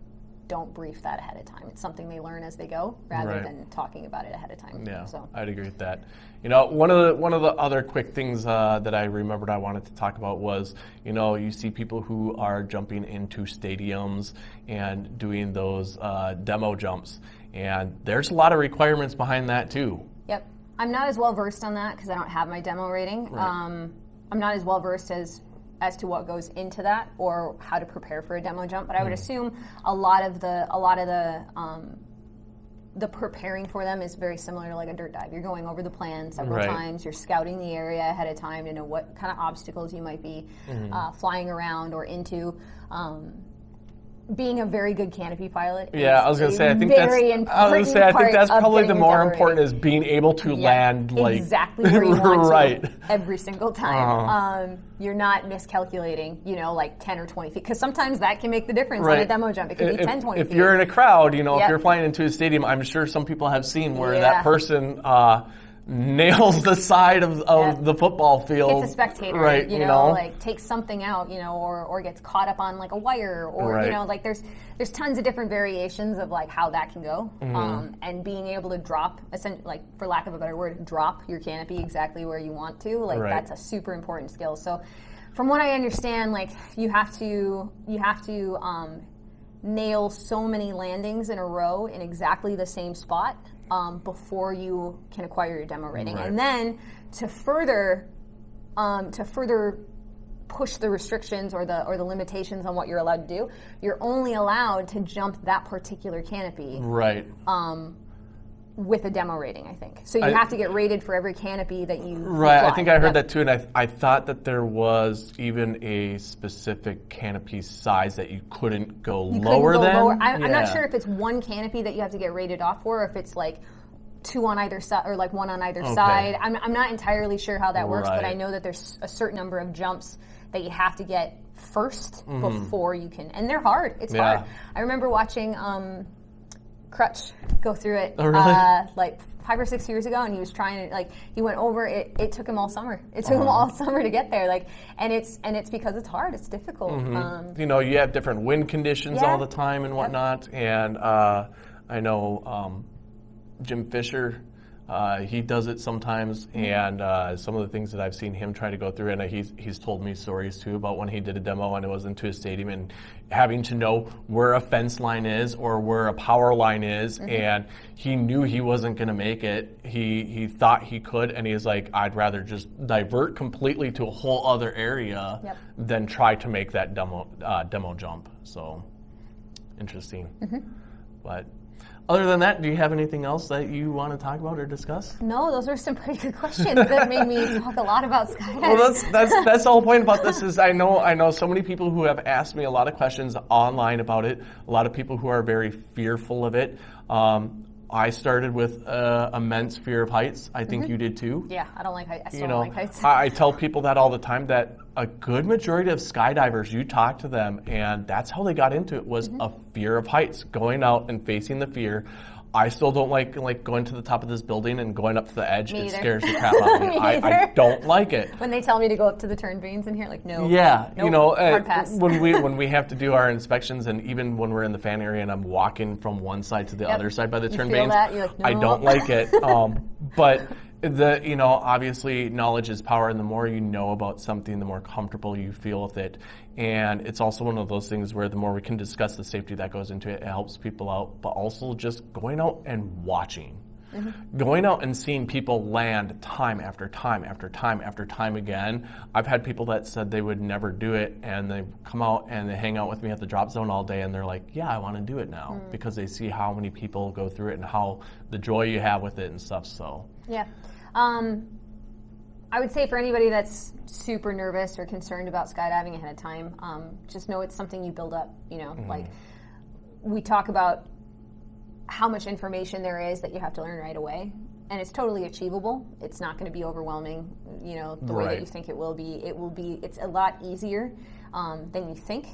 don't brief that ahead of time. It's something they learn as they go, rather than talking about it ahead of time. Yeah, so I'd agree with that. You know, one of the other quick things that I remembered I wanted to talk about was, you know, you see people who are jumping into stadiums and doing those demo jumps, and there's a lot of requirements behind that too. Yep. I'm not as well versed on that because I don't have my demo rating. I'm not as well versed as to what goes into that or how to prepare for a demo jump, but I would assume a lot of the preparing for them is very similar to like a dirt dive. You're going over the plan several times. You're scouting the area ahead of time to know what kind of obstacles you might be flying around or into. Being a very good canopy pilot. Yeah, I was going to say, I think that's probably the more important, is being able to land like exactly where you want to every single time. You're not miscalculating, you know, like 10 or 20 feet, because sometimes that can make the difference on a demo jump. It could be 10, 20 feet. If you're in a crowd, you know, if you're flying into a stadium, I'm sure some people have seen where that person nails the side of the football field. It's a spectator, you know, like takes something out, you know, or gets caught up on like a wire, or you know, like there's tons of different variations of like how that can go, and being able to drop, like for lack of a better word, drop your canopy exactly where you want to, like that's a super important skill. So, from what I understand, like you have to nail so many landings in a row in exactly the same spot. Before you can acquire your demo rating, and then to further push the restrictions or the limitations on what you're allowed to do, you're only allowed to jump that particular canopy. With a demo rating, I think. So you have to get rated for every canopy that you fly. I think I heard that too, and I thought that there was even a specific canopy size that you couldn't go lower than. I'm not sure if it's one canopy that you have to get rated off for, or if it's like two on either side, or like one on either side. I'm not entirely sure how that works, but I know that there's a certain number of jumps that you have to get first before you can, and they're hard. It's hard. I remember watching crutch go through it. Oh, really? Like 5 or 6 years ago, and he was trying to, like, he went over it. It took him all summer. It took him all summer to get there. Like, and it's because it's hard. It's difficult. You know, you have different wind conditions all the time and whatnot. And I know Jim Fisher. He does it sometimes, and some of the things that I've seen him try to go through, and he's told me stories too about when he did a demo and it was into a stadium and having to know where a fence line is or where a power line is, and he knew he wasn't going to make it. He thought he could, and he's like, I'd rather just divert completely to a whole other area than try to make that demo jump. So interesting, but. Other than that, do you have anything else that you want to talk about or discuss? No, those were some pretty good questions that made me talk a lot about skydiving. Well, that's the whole point about this is I know so many people who have asked me a lot of questions online about it. A lot of people who are very fearful of it. I started with immense fear of heights. I think you did too. Yeah, I don't like heights. I still don't like heights. I tell people that all the time, that a good majority of skydivers, you talk to them, and that's how they got into it, was a fear of heights, going out and facing the fear. I still don't like going to the top of this building and going up to the edge. It scares the crap out of me. I don't like it. When they tell me to go up to the turn vanes in here, like, no. Yeah, nope, hard pass. when we have to do our inspections, and even when we're in the fan area and I'm walking from one side to the other side by the turn vanes, like, no. I don't like it. But obviously knowledge is power, and the more you know about something, the more comfortable you feel with it. And it's also one of those things where the more we can discuss the safety that goes into it, it helps people out, but also just going out and watching. Going out and seeing people land time after time after time after time again. I've had people that said they would never do it, and they come out and they hang out with me at the drop zone all day, and they're like, yeah, I want to do it now, because they see how many people go through it and how the joy you have with it and stuff. So yeah. I would say for anybody that's super nervous or concerned about skydiving ahead of time, just know it's something you build up, like we talk about how much information there is that you have to learn right away, and it's totally achievable. It's not going to be overwhelming, the way that you think it will be. It's a lot easier than you think.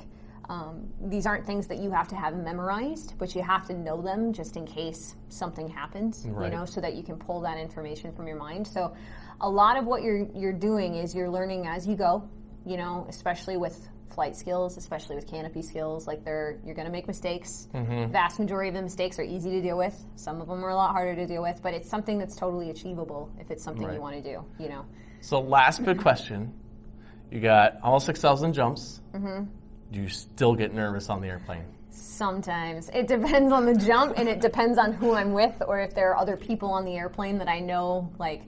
These aren't things that you have to have memorized, but you have to know them just in case something happens, so that you can pull that information from your mind. So a lot of what you're doing is you're learning as you go, especially with flight skills, especially with canopy skills. Like, you're going to make mistakes. Vast majority of the mistakes are easy to deal with. Some of them are a lot harder to deal with, but it's something that's totally achievable if it's something you want to do, So last big question. You got almost 6,000 jumps. Do you still get nervous on the airplane? Sometimes. It depends on the jump, and it depends on who I'm with, or if there are other people on the airplane that I know, like,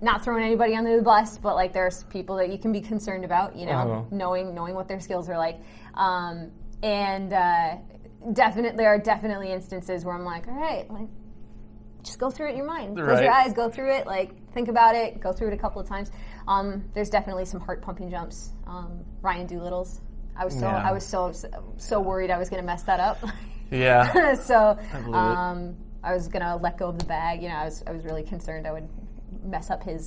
not throwing anybody under the bus, but like there's people that you can be concerned about, knowing what their skills are like. There are definitely instances where I'm like, all right, like, just go through it in your mind. Close your eyes, go through it, like, think about it, go through it a couple of times. There's definitely some heart-pumping jumps. Ryan Doolittle's. I was so worried I was going to mess that up. Yeah. So I was going to let go of the bag. I was really concerned I would mess up his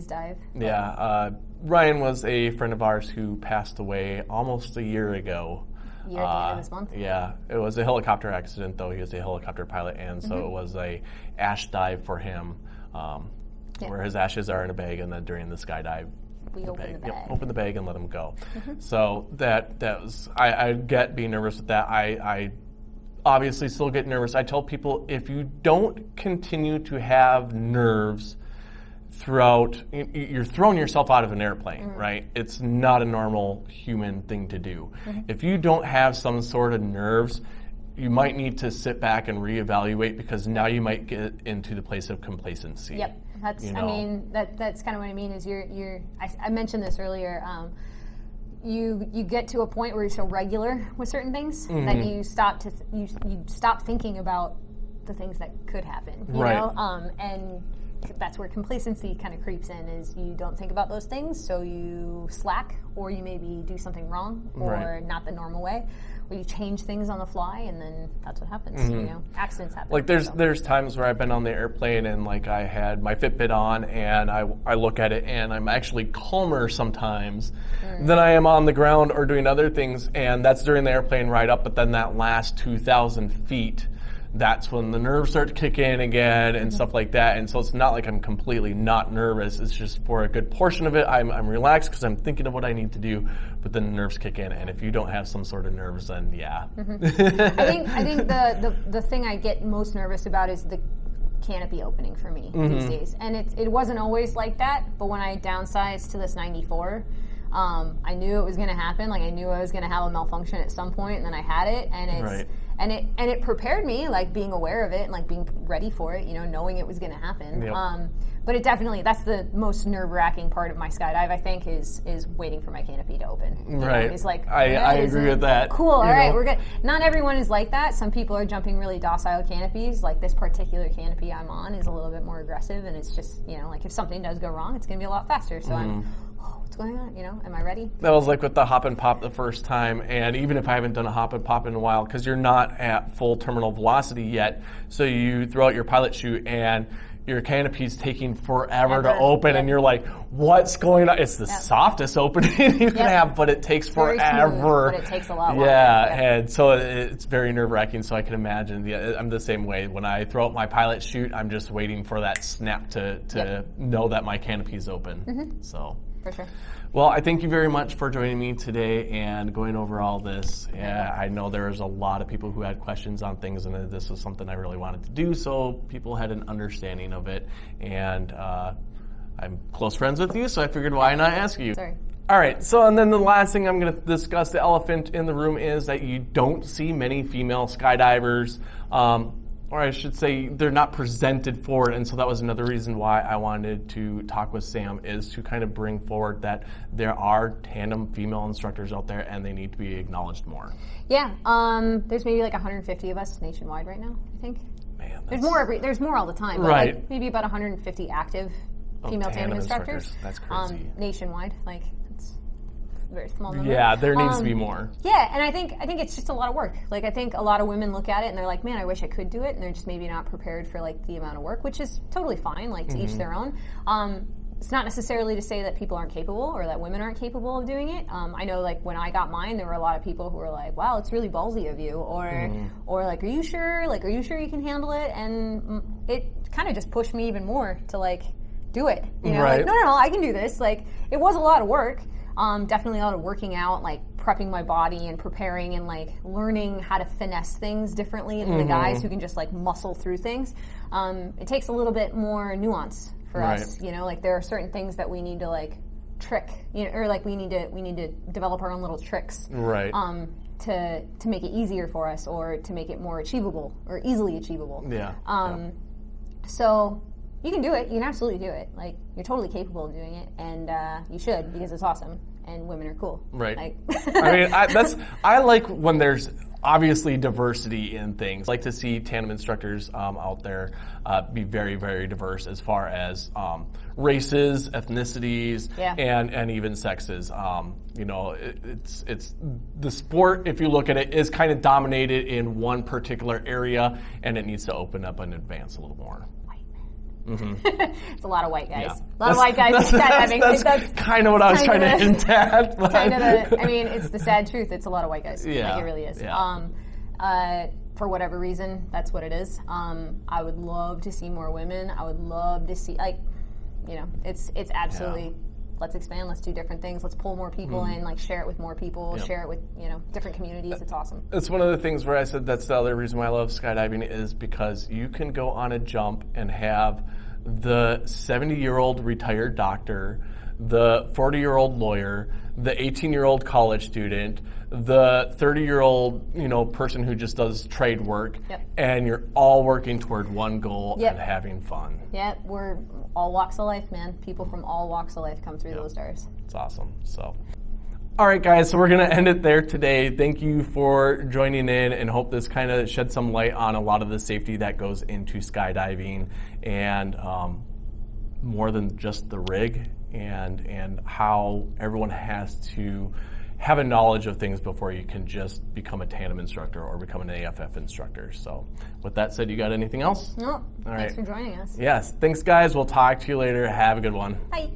dive. Yeah. Ryan was a friend of ours who passed away almost a year ago. At the end of this month. Yeah, it was a helicopter accident, though. He was a helicopter pilot, and so it was a ash dive for him, where his ashes are in a bag, and then during the skydive, we open the bag. Yep, open the bag and let him go. So that was, I get being nervous with that. I obviously still get nervous. I tell people, if you don't continue to have nerves throughout, you're throwing yourself out of an airplane, right? It's not a normal human thing to do. If you don't have some sort of nerves, you might need to sit back and reevaluate, because now you might get into the place of complacency. Yep, that's that's kind of what I mean. Is I mentioned this earlier. You get to a point where you're so regular with certain things that you stop thinking about the things that could happen. You know, and that's where complacency kind of creeps in. Is you don't think about those things, so you slack, or you maybe do something wrong, or not the normal way, or you change things on the fly, and then that's what happens. Accidents happen. Like there's times where I've been on the airplane and like I had my Fitbit on, and I look at it and I'm actually calmer sometimes than I am on the ground or doing other things, and that's during the airplane ride up. But then that last 2,000 feet, that's when the nerves start to kick in again and stuff like that. And so it's not like I'm completely not nervous. It's just for a good portion of it, I'm relaxed because I'm thinking of what I need to do, but then the nerves kick in. And if you don't have some sort of nerves, then yeah. I think the thing I get most nervous about is the canopy opening for me these days. And it wasn't always like that, but when I downsized to this 94, I knew it was going to happen. Like I knew I was going to have a malfunction at some point, and then I had it, and it prepared me, like being aware of it and like being ready for it, knowing it was going to happen. Yep. But it definitely, that's the most nerve-wracking part of my skydive, I think, is waiting for my canopy to open. Right. It's like, I agree with that. Cool, all right, we're good. Not everyone is like that. Some people are jumping really docile canopies. Like this particular canopy I'm on is a little bit more aggressive, and it's just, like if something does go wrong, it's going to be a lot faster. So I'm, what's going on? Am I ready? That was like with the hop and pop the first time, and even if I haven't done a hop and pop in a while, because you're not at full terminal velocity yet, so you throw out your pilot chute and your canopy's taking forever to open, and you're like, what's going on? It's the softest opening you can have, but it takes forever. Smooth, but it takes a lot longer. And so it's very nerve-wracking, so I can imagine. I'm the same way. When I throw out my pilot chute, I'm just waiting for that snap to know that my canopy's open. So. For sure. Well, I thank you very much for joining me today and going over all this. Yeah, I know there was a lot of people who had questions on things, and this was something I really wanted to do, so people had an understanding of it. And I'm close friends with you, so I figured why not ask you. Sorry. All right, so and then the last thing I'm going to discuss, the elephant in the room, is that you don't see many female skydivers. Or I should say, they're not presented forward, and so that was another reason why I wanted to talk with Sam, is to kind of bring forward that there are tandem female instructors out there, and they need to be acknowledged more. Yeah, there's maybe like 150 of us nationwide right now, I think. Man, there's more all the time, but right. like maybe about 150 active female tandem instructors. That's crazy. Nationwide, like it's a very small number. Yeah, there needs to be more. Yeah, and I think it's just a lot of work. Like I think a lot of women look at it and they're like, man, I wish I could do it, and they're just maybe not prepared for like the amount of work, which is totally fine. Like to each their own. It's not necessarily to say that people aren't capable or that women aren't capable of doing it. I know like when I got mine, there were a lot of people who were like, wow, it's really ballsy of you, or like, are you sure? Like, are you sure you can handle it? And it kind of just pushed me even more to like do it. Right. Like, no, I can do this. Like it was a lot of work. Definitely a lot of working out, like prepping my body and preparing and like learning how to finesse things differently than the guys who can just like muscle through things. It takes a little bit more nuance for us, like there are certain things that we need to like trick, or like we need to develop our own little tricks, right? To make it easier for us, or to make it more achievable or easily achievable. Yeah. So you can do it. You can absolutely do it. Like you're totally capable of doing it, and you should, because it's awesome, and women are cool. Right. Like, I mean, I like when there's obviously diversity in things. I like to see tandem instructors out there be very, very diverse as far as races, ethnicities, and even sexes. It's the sport, if you look at it, is kind of dominated in one particular area, and it needs to open up and advance a little more. It's a lot of white guys. Yeah. A lot of white guys. That's kind of what I was trying to hint at. It's the sad truth. It's a lot of white guys. Yeah. Like it really is. Yeah. For whatever reason, that's what it is. I would love to see more women. I would love to see, it's absolutely, let's expand, let's do different things, let's pull more people in, like share it with more people, share it with, different communities. It's awesome. It's one of the things where I said that's the other reason why I love skydiving, is because you can go on a jump and have the 70-year-old retired doctor, the 40-year-old lawyer, the 18-year-old college student, the 30-year-old, person who just does trade work, and you're all working toward one goal and having fun. Yeah, we're all walks of life, man. People from all walks of life come through those doors. It's awesome. So, all right, guys, so we're going to end it there today. Thank you for joining in, and hope this kind of shed some light on a lot of the safety that goes into skydiving, and more than just the rig, and how everyone has to have a knowledge of things before you can just become a tandem instructor or become an AFF instructor. So with that said, you got anything else? No. All Thanks right. for joining us. Yes. Thanks, guys. We'll talk to you later. Have a good one. Bye.